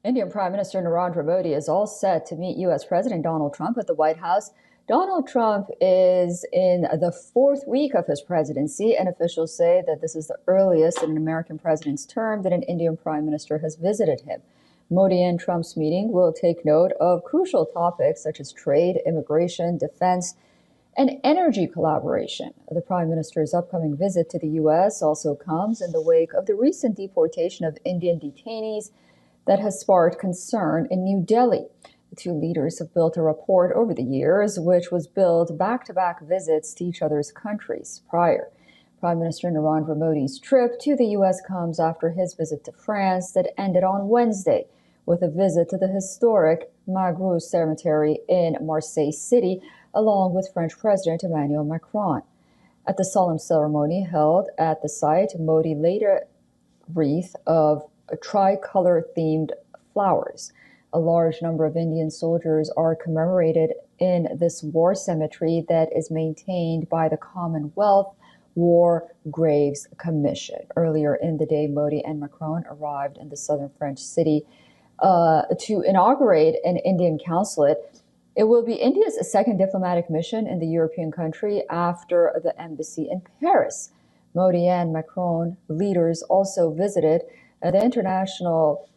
Indian Prime Minister Narendra Modi is all set to meet U.S. President Donald Trump at the White House. Donald Trump is in the fourth week of his presidency, and officials say that this is the earliest in an American president's term that an Indian prime minister has visited him. Modi and Trump's meeting will take note of crucial topics such as trade, immigration, defense, and energy collaboration. The prime minister's upcoming visit to the U.S. also comes in the wake of the recent deportation of Indian detainees that has sparked concern in New Delhi. The two leaders have built a rapport over the years, which was built back-to-back visits to each other's countries prior. Prime Minister Narendra Modi's trip to the U.S. comes after his visit to France that ended on Wednesday with a visit to the historic Macron cemetery in Marseille city, along with French President Emmanuel Macron. At the solemn ceremony held at the site, Modi laid a wreath of tricolor-themed flowers. A large number of Indian soldiers are commemorated in this war cemetery that is maintained by the Commonwealth War Graves Commission. Earlier in the day, Modi and Macron arrived in the southern French city to inaugurate an Indian consulate. It will be India's second diplomatic mission in the European country after the embassy in Paris. Modi and Macron leaders also visited the International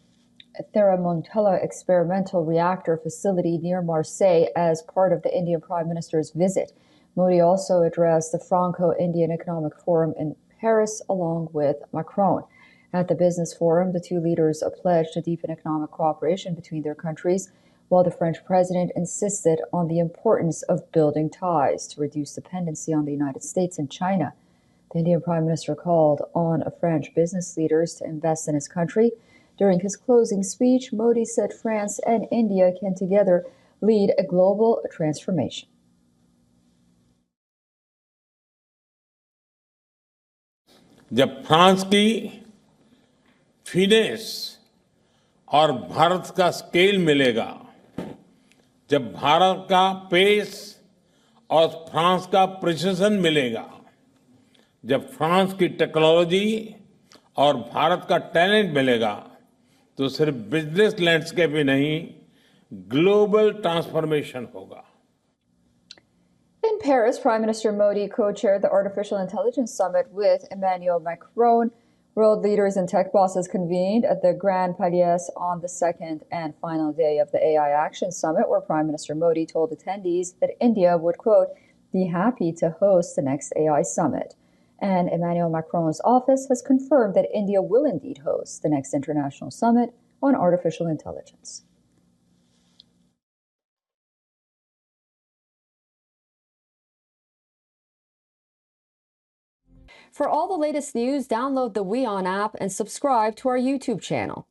Theramontella experimental reactor facility near Marseille as part of the Indian Prime Minister's visit. Modi also addressed the Franco-Indian Economic Forum in Paris along with Macron. At the business forum, the two leaders pledged to deepen economic cooperation between their countries, while the French president insisted on the importance of building ties to reduce dependency on the United States and China. The Indian Prime Minister called on French business leaders to invest in his country. During his closing speech, Modi said France and India can together lead a global transformation. जब France की finesse और भारत का scale मिलेगा, जब भारत का pace और France का precision मिलेगा, जब फ्रांस की टेक्नोलॉजी और भारत का टैलेंट मिलेगा, तो सिर्फ बिजनेस लैंडस्केप ही नहीं, ग्लोबल ट्रांसफॉर्मेशन होगा. In Paris, Prime Minister Modi co-chaired the Artificial Intelligence Summit with Emmanuel Macron. World leaders and tech bosses convened at the Grand Palais on the second and final day of the AI Action Summit, where Prime Minister Modi told attendees that India would, quote, be happy to host the next AI summit. And Emmanuel Macron's office has confirmed that India will indeed host the next international summit on artificial intelligence. For all the latest news, download the WION app and subscribe to our YouTube channel.